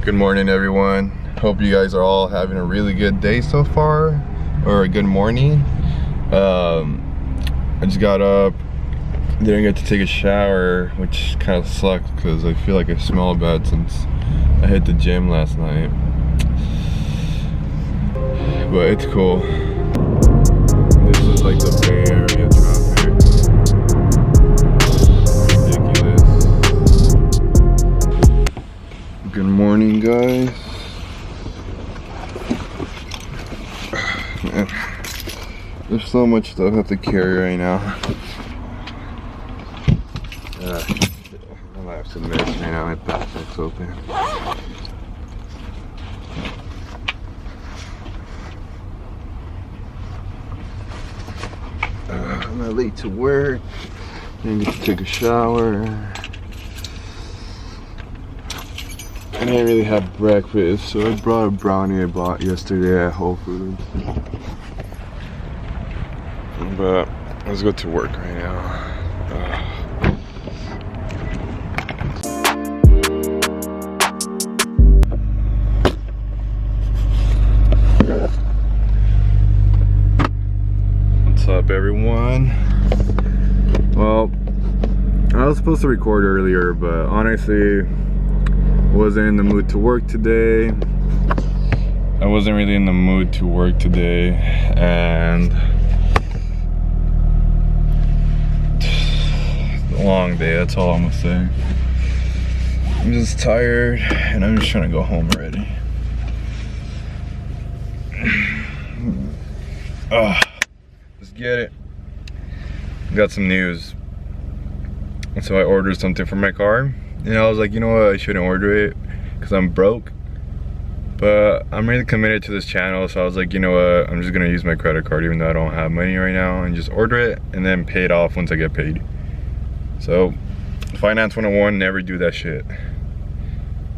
Good morning, everyone. Hope you guys are all having a really good day so far, or a good morning. I just got up, didn't get to take a shower, which kind of sucked because I feel like I smell bad since I hit the gym last night. But it's cool. This is like the Bay Area traffic. Ridiculous. Good morning, guys. Man, there's so much stuff I have to carry right now. My life's a mess right now. My backpack's open. I'm late to work. Didn't get to take a shower. I didn't really have breakfast, so I brought a brownie I bought yesterday at Whole Foods. But let's go to work right now. What's up, everyone? Well, I was supposed to record earlier, but honestly, wasn't in the mood to work today. I wasn't really in the mood to work today, and it's a long day, that's all I'm gonna say. I'm just tired, and I'm just trying to go home already. Let's get it. Got some news. So I ordered something for my car. And I was like, you know what, I shouldn't order it because I'm broke. But I'm really committed to this channel, so I was like, you know what, I'm just gonna use my credit card even though I don't have money right now, and just order it and then pay it off once I get paid. So, Finance 101, never do that shit.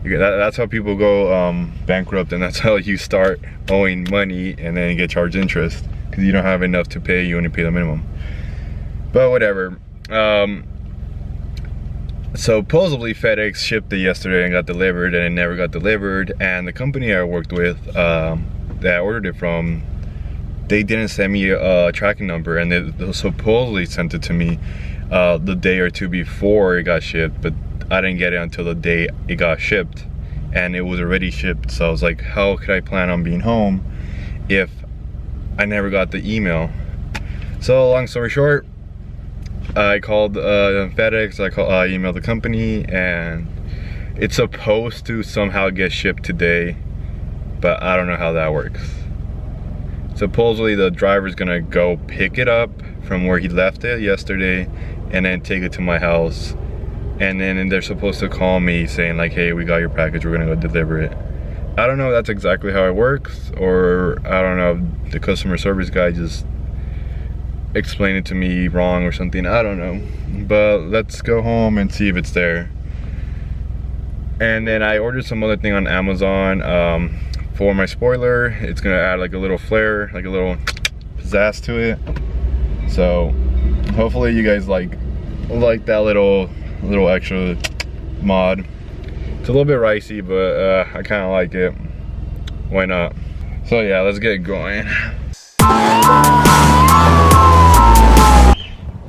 That's how people go bankrupt, and that's how you start owing money and then you get charged interest because you don't have enough to pay, you only pay the minimum. But whatever. Supposedly FedEx shipped it yesterday and got delivered, and it never got delivered. And the company I worked with, that I ordered it from, they didn't send me a tracking number, and they supposedly sent it to me the day or two before it got shipped, but I didn't get it until the day it got shipped, and it was already shipped. So I was like, how could I plan on being home if I never got the email? So long story short, I called FedEx, I emailed the company, and it's supposed to somehow get shipped today, but I don't know how that works. Supposedly the driver's gonna go pick it up from where he left it yesterday and then take it to my house, and then they're supposed to call me saying like, hey, we got your package, we're gonna go deliver it. I don't know if that's exactly how it works, or I don't know, the customer service guy just explain it to me wrong or something, I don't know. But let's go home and see if it's there. And then I ordered some other thing on Amazon for my spoiler. It's gonna add like a little flair, like a little pizzazz to it. So hopefully you guys like that little extra mod. It's a little bit ricey, but I kind of like it. Why not? So yeah, let's get going.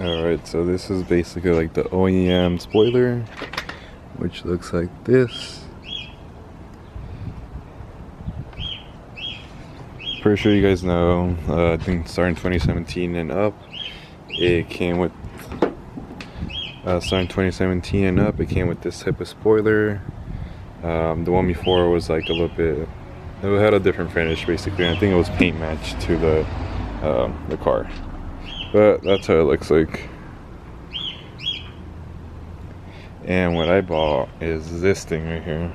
Alright, so this is basically like the OEM spoiler, which looks like this. Pretty sure you guys know, I think starting 2017 and up, it came with, starting 2017 and up, it came with this type of spoiler. The one before was like a little bit, it had a different finish basically. I think it was paint matched to the car. But that's how it looks like. And what I bought is this thing right here.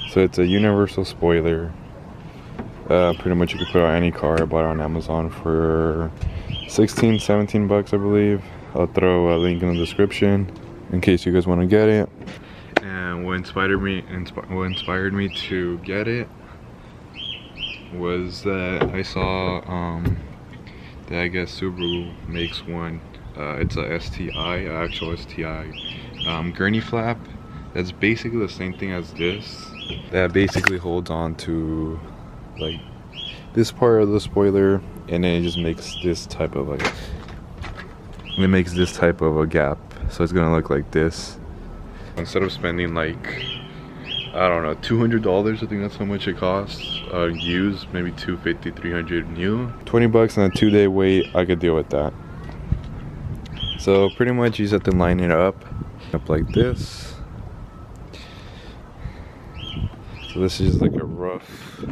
So it's a universal spoiler. Pretty much you could put on any car. I bought it on Amazon for 16, 17 bucks, I believe. I'll throw a link in the description in case you guys want to get it. And what inspired me to get it was that I saw that I guess Subaru makes one. It's a STI, actual STI Gurney flap. That's basically the same thing as this. that basically holds on to like this part of the spoiler, and then it just makes this type of like, it makes this type of a gap, so it's gonna look like this. Instead of spending like, I don't know, $200, I think that's how much it costs used, maybe $250, $300 new, 20 bucks on a 2-day wait, I could deal with that. So pretty much you just have to line it up like this. So this is like a rough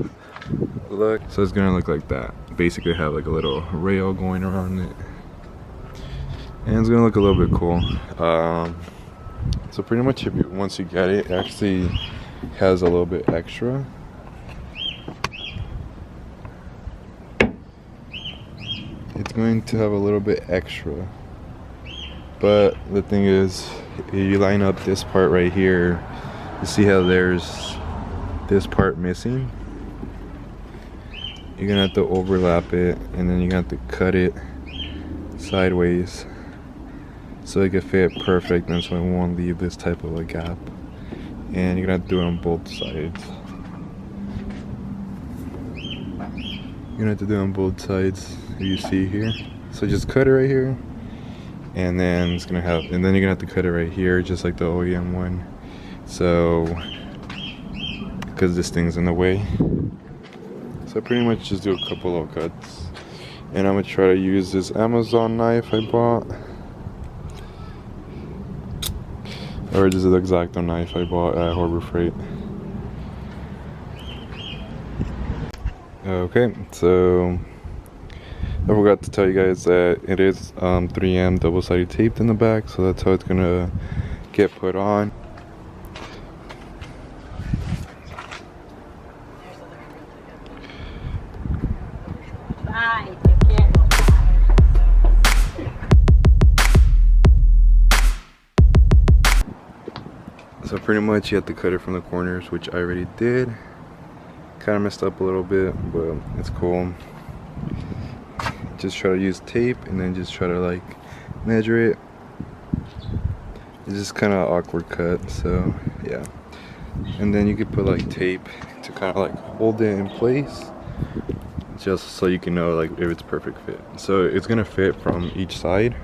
look. So it's gonna look like that. Basically have like a little rail going around it, and it's gonna look a little bit cool. So pretty much if you, once you get it, it actually has a little bit extra. It's going to have a little bit extra, but the thing is, if you line up this part right here, you see how there's this part missing? You're gonna have to overlap it, and then you're gonna have to cut it sideways so it can fit perfect, and so it won't leave this type of a gap. And you're gonna have to do it on both sides. You're gonna have to do it on both sides, you see here. So just cut it right here, and then it's gonna have, and then you're gonna have to cut it right here, just like the OEM one. So, because this thing's in the way. So pretty much just do a couple of cuts. And I'm gonna try to use this Amazon knife I bought. Or this is the X-Acto knife I bought at Harbor Freight. Okay, so I forgot to tell you guys that it is 3M double-sided taped in the back, so that's how it's gonna get put on. So pretty much you have to cut it from the corners, which I already did. Kind of messed up a little bit, but it's cool. Just try to use tape and then just try to like measure it. It's just kind of awkward cut, so yeah. And then you could put like tape to kind of like hold it in place, just so you can know like if it's perfect fit. So it's gonna fit from each side.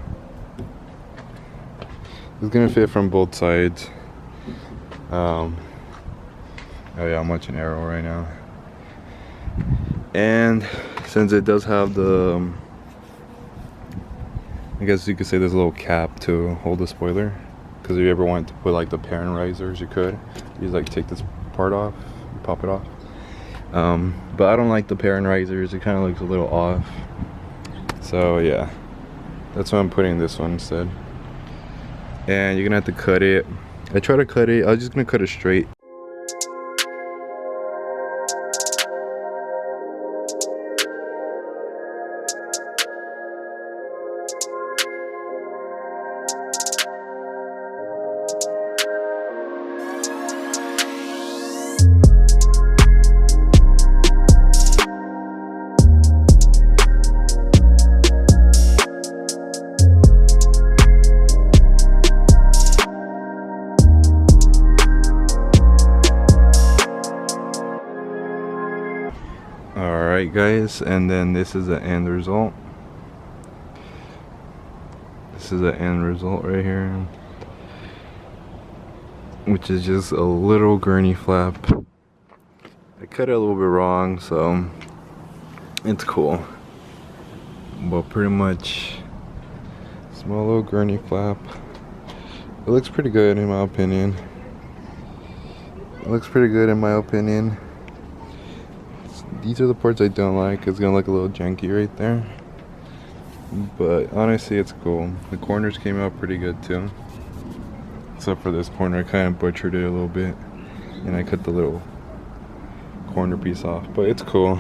It's gonna fit from both sides. Oh yeah, I'm watching Arrow right now. And since it does have the, I guess you could say there's a little cap to hold the spoiler. Because if you ever wanted to put like the parent risers, you could. You just like take this part off, pop it off. But I don't like the parent risers, it kind of looks a little off. So yeah, that's why I'm putting this one instead. And you're gonna have to cut it. I try to cut it, I was just gonna cut it straight. Alright guys, and then this is the end result. This is the end result right here, which is just a little gurney flap. I cut it a little bit wrong, so it's cool. But pretty much small little gurney flap. It looks pretty good in my opinion. It looks pretty good in my opinion. These are the parts I don't like. It's gonna look a little janky right there, but honestly it's cool. The corners came out pretty good too, except for this corner. I kind of butchered it a little bit and I cut the little corner piece off, but it's cool.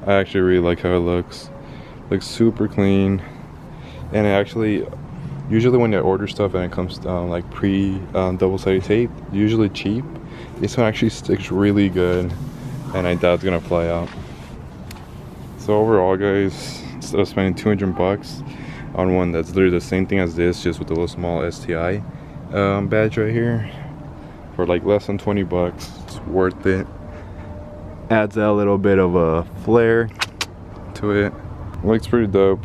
I actually really like how it looks. Looks super clean. And it actually, usually when they order stuff and it comes down like double-sided tape, usually cheap, this one actually sticks really good, and I doubt it's gonna fly out. So overall guys, instead of spending 200 bucks on one that's literally the same thing as this, just with a little small STI badge right here, for like less than 20 bucks. It's worth it. Adds a little bit of a flair to it. Looks pretty dope.